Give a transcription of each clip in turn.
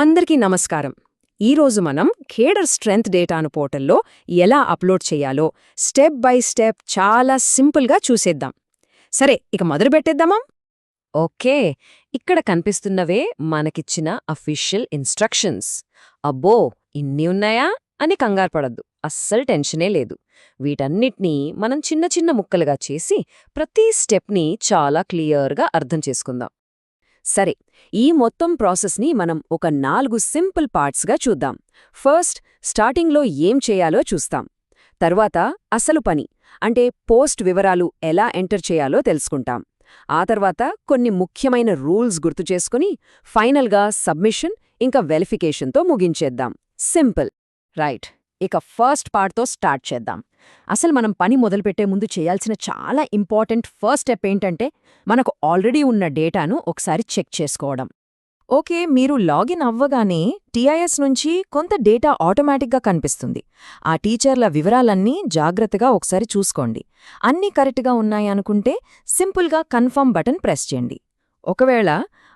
అందరికీ నమస్కారం. ఈరోజు మనం కేడర్ స్ట్రెంగ్త్ డేటాను పోర్టల్లో ఎలా అప్లోడ్ చేయాలో స్టెప్ బై స్టెప్ చాలా సింపుల్గా చూసేద్దాం. సరే, ఇక మొదలు పెట్టేద్దామా? ఓకే, ఇక్కడ కనిపిస్తున్నవే మనకిచ్చిన అఫీషియల్ ఇన్స్ట్రక్షన్స్. అబ్బో, ఇన్ని ఉన్నాయా అని కంగారు పడద్దు, అస్సలు టెన్షనే లేదు. వీటన్నిటినీ మనం చిన్న చిన్న ముక్కలుగా చేసి ప్రతి స్టెప్ని చాలా క్లియర్గా అర్థం చేసుకుందాం. సరే, ఈ మొత్తం ప్రాసెస్ని మనం ఒక 4 సింపుల్ పార్ట్స్గా చూద్దాం. ఫస్ట్, స్టార్టింగ్లో ఏం చేయాలో చూస్తాం. తర్వాత అసలు పని అంటే పోస్ట్ వివరాలు ఎలా ఎంటర్ చేయాలో తెలుసుకుంటాం. ఆ తర్వాత కొన్ని ముఖ్యమైన రూల్స్ గుర్తుచేసుకుని ఫైనల్గా సబ్మిషన్ ఇంకా వెరిఫికేషన్తో ముగించేద్దాం. సింపుల్. రైట్, ఇక ఫస్ట్ పార్ట్తో స్టార్ట్ చేద్దాం. అసలు మనం పని మొదలుపెట్టే ముందు చేయాల్సిన చాలా ఇంపార్టెంట్ ఫస్ట్ స్టెప్ ఏంటంటే మనకు ఆల్రెడీ ఉన్న డేటాను ఒకసారి చెక్ చేసుకోవడం. ఓకే, మీరు లాగిన్ అవ్వగానే టీఐఎస్ నుంచి కొంత డేటా ఆటోమేటిక్గా కనిపిస్తుంది. ఆ టీచర్ల వివరాలన్నీ జాగ్రత్తగా ఒకసారి చూసుకోండి. అన్నీ కరెక్ట్గా ఉన్నాయనుకుంటే సింపుల్గా కన్ఫర్మ్ బటన్ ప్రెస్ చేయండి. ఒకవేళ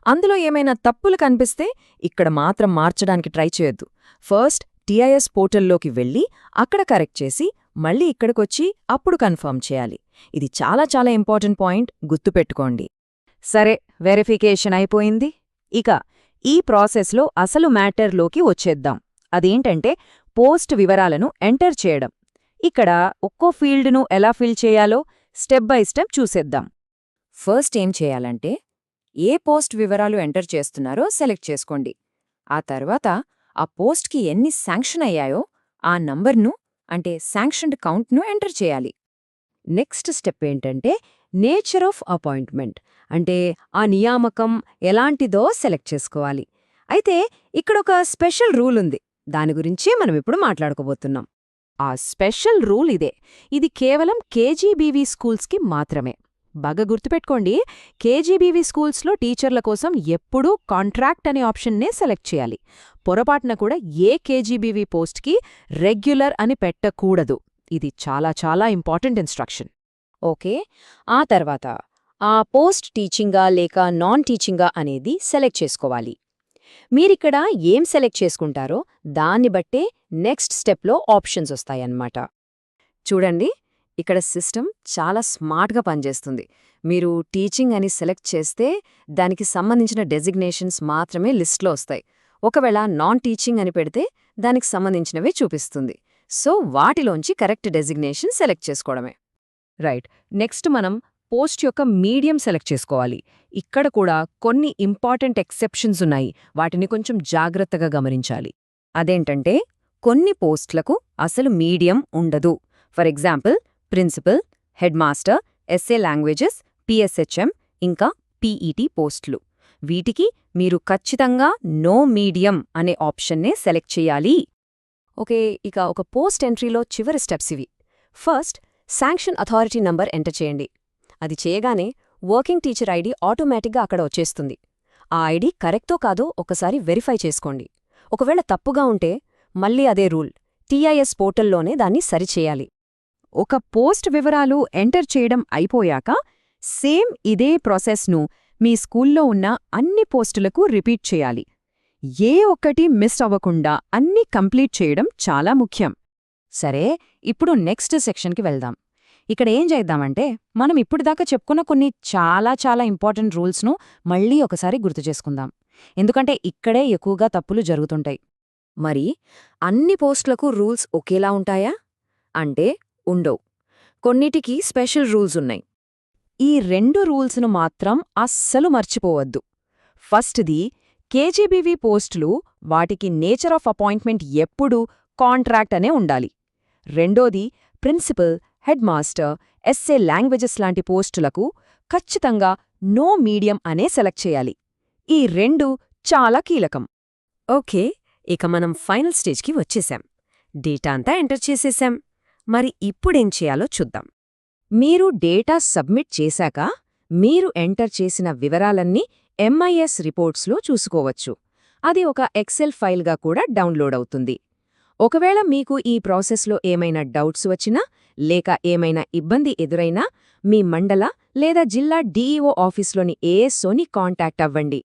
అందులో ఏమైనా తప్పులు కనిపిస్తే ఇక్కడ మాత్రం మార్చడానికి ట్రై చేయొద్దు. ఫస్ట్ టీఐఎస్ పోర్టల్లోకి వెళ్ళి అక్కడ కరెక్ట్ చేసి మళ్ళీ ఇక్కడికొచ్చి అప్పుడు కన్ఫర్మ్ చేయాలి. ఇది చాలా చాలా ఇంపార్టెంట్ పాయింట్, గుర్తుపెట్టుకోండి. సరే, వెరిఫికేషన్ అయిపోయింది. ఇక ఈ ప్రాసెస్లో అసలు మ్యాటర్లోకి వచ్చేద్దాం. అదేంటంటే పోస్ట్ వివరాలను ఎంటర్ చేయడం. ఇక్కడ ఒక్కో ఫీల్డ్ను ఎలా ఫిల్ చేయాలో స్టెప్ బై స్టెప్ చూసేద్దాం. ఫస్ట్ ఏం చేయాలంటే ఏ పోస్ట్ వివరాలు ఎంటర్ చేస్తున్నారో సెలెక్ట్ చేసుకోండి. ఆ తర్వాత ఆ పోస్ట్కి ఎన్ని శాంక్షన్ అయ్యాయో ఆ నంబర్ను అంటే శాంక్షన్డ్ కౌంట్ను ఎంటర్ చేయాలి. నెక్స్ట్ స్టెప్ ఏంటంటే నేచర్ ఆఫ్ అపాయింట్మెంట్ అంటే ఆ నియామకం ఎలాంటిదో సెలెక్ట్ చేసుకోవాలి. అయితే ఇక్కడొక స్పెషల్ రూల్ ఉంది, దాని గురించి మనం ఇప్పుడు మాట్లాడుకోబోతున్నాం. ఆ స్పెషల్ రూల్ ఇదే. ఇది కేవలం కేజీబీవీ స్కూల్స్కి మాత్రమే. బాగా గుర్తుపెట్టుకోండి, కేజీబీవీ స్కూల్స్లో టీచర్ల కోసం ఎప్పుడూ కాంట్రాక్ట్ అనే ఆప్షన్నే సెలెక్ట్ చేయాలి. పొరపాటున కూడా ఏ కేజీబీవీ పోస్ట్కి రెగ్యులర్ అని పెట్టకూడదు. ఇది చాలా చాలా ఇంపార్టెంట్ ఇన్స్ట్రక్షన్. ఓకే, ఆ తర్వాత ఆ పోస్ట్ టీచింగా లేక నాన్ టీచింగా అనేది సెలెక్ట్ చేసుకోవాలి. మీరిక్కడ ఏం సెలెక్ట్ చేసుకుంటారో దాన్ని బట్టే నెక్స్ట్ స్టెప్లో ఆప్షన్స్ వస్తాయన్నమాట. చూడండి, ఇక్కడ సిస్టమ్ చాలా స్మార్ట్గా పనిచేస్తుంది. మీరు టీచింగ్ అని సెలెక్ట్ చేస్తే దానికి సంబంధించిన డెసిగ్నేషన్స్ మాత్రమే లిస్ట్లో వస్తాయి. ఒకవేళ నాన్ టీచింగ్ అని పెడితే దానికి సంబంధించినవే చూపిస్తుంది. సో వాటిలోంచి కరెక్ట్ డెసిగ్నేషన్ సెలెక్ట్ చేసుకోవడమే. రైట్, నెక్స్ట్ మనం పోస్ట్ యొక్క మీడియం సెలెక్ట్ చేసుకోవాలి. ఇక్కడ కూడా కొన్ని ఇంపార్టెంట్ ఎక్సెప్షన్స్ ఉన్నాయి, వాటిని కొంచెం జాగ్రత్తగా గమనించాలి. అదేంటంటే కొన్ని పోస్ట్లకు అసలు మీడియం ఉండదు. For example principal, head master, SA languages, PSHM ఇంకా పీఈటీ పోస్టులు. వీటికి మీరు ఖచ్చితంగా నో మీడియం అనే ఆప్షన్నే సెలెక్ట్ చేయాలి. ఓకే, ఇక ఒక పోస్ట్ ఎంట్రీలో చివరి స్టెప్స్ ఇవి. First, sanction authority number enter చేయండి. అది చేయగానే వర్కింగ్ టీచర్ ఐడి ఆటోమేటిక్గా అక్కడ వచ్చేస్తుంది. ఆ ఐడి కరెక్టో కాదో ఒకసారి వెరిఫై చేసుకోండి. ఒకవేళ తప్పుగా ఉంటే మళ్ళీ అదే రూల్, టీఐఎస్ పోర్టల్లోనే దాన్ని సరిచేయాలి. ఒక పోస్ట్ వివరాలు ఎంటర్ చేయడం అయిపోయాక సేమ్ ఇదే ప్రాసెస్ను మీ స్కూల్లో ఉన్న అన్ని పోస్టులకు రిపీట్ చేయాలి. ఏ ఒక్కటి మిస్ అవ్వకుండా అన్నీ కంప్లీట్ చేయడం చాలా ముఖ్యం. సరే, ఇప్పుడు నెక్స్ట్ సెక్షన్కి వెళ్దాం. ఇక్కడ ఏం చేద్దామంటే మనం ఇప్పుడుదాకా చెప్పుకున్న కొన్ని చాలా చాలా ఇంపార్టెంట్ రూల్స్ను మళ్ళీ ఒకసారి గుర్తు చేసుకుందాం. ఎందుకంటే ఇక్కడే ఎక్కువగా తప్పులు జరుగుతుంటాయి. మరి అన్ని పోస్టులకు రూల్స్ ఒకేలా ఉంటాయా అంటే ఉండవు. కొన్నిటికి స్పెషల్ రూల్స్ ఉన్నాయి. ఈ 2 రూల్స్ను మాత్రం అస్సలు మర్చిపోవద్దు. ఫస్ట్ది, కేజీబీవీ పోస్టులు వాటికి నేచర్ ఆఫ్ అపాయింట్మెంట్ ఎప్పుడూ కాంట్రాక్ట్ అనే ఉండాలి. రెండోది, principal, head master, SA languages లాంటి పోస్టులకు ఖచ్చితంగా నో మీడియం అనే సెలెక్ట్ చేయాలి. ఈ 2 చాలా కీలకం. ఓకే, ఇక మనం ఫైనల్ స్టేజ్కి వచ్చేశాం. డేటా అంతా ఎంటర్ చేసేశాం. మరి ఇప్పుడేం చేయాలో చూద్దాం. మీరు డేటా సబ్మిట్ చేశాక మీరు ఎంటర్ చేసిన వివరాలన్నీ ఎంఐఎస్ రిపోర్ట్స్లో చూసుకోవచ్చు. అది ఒక ఎక్సెల్ ఫైల్గా కూడా డౌన్లోడ్ అవుతుంది. ఒకవేళ మీకు ఈ ప్రాసెస్లో ఏమైనా డౌట్స్ వచ్చినా లేక ఏమైనా ఇబ్బంది ఎదురైనా మీ మండల లేదా జిల్లా డీఈఓ ఆఫీస్లోని ఏఎస్ఓని కాంటాక్ట్ అవ్వండి.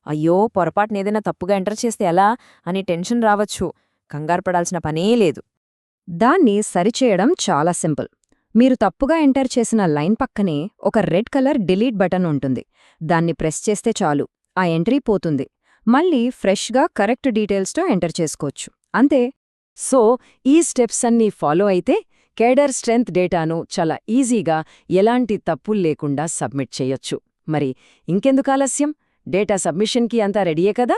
అయ్యో పొరపాటునేదైనా తప్పుగా ఎంటర్ చేస్తే ఎలా అని టెన్షన్ రావచ్చు. కంగారు పడాల్సిన పనే లేదు. దాన్ని సరిచేయడం చాలా సింపుల్. మీరు తప్పుగా ఎంటర్ చేసిన లైన్ పక్కనే ఒక రెడ్ కలర్ డిలీట్ బటన్ ఉంటుంది. దాన్ని ప్రెస్ చేస్తే చాలు, ఆ ఎంట్రీ పోతుంది. మళ్ళీ ఫ్రెష్గా కరెక్ట్ డీటెయిల్స్తో ఎంటర్ చేసుకోవచ్చు. అంతే. సో ఈ స్టెప్స్ అన్నీ ఫాలో అయితే కేడర్ స్ట్రెంగ్త్ డేటాను చాలా ఈజీగా ఎలాంటి తప్పుల్లేకుండా సబ్మిట్ చేయొచ్చు. మరి ఇంకెందుకు ఆలస్యం? డేటా సబ్మిషన్కి అంతా రెడీయే కదా?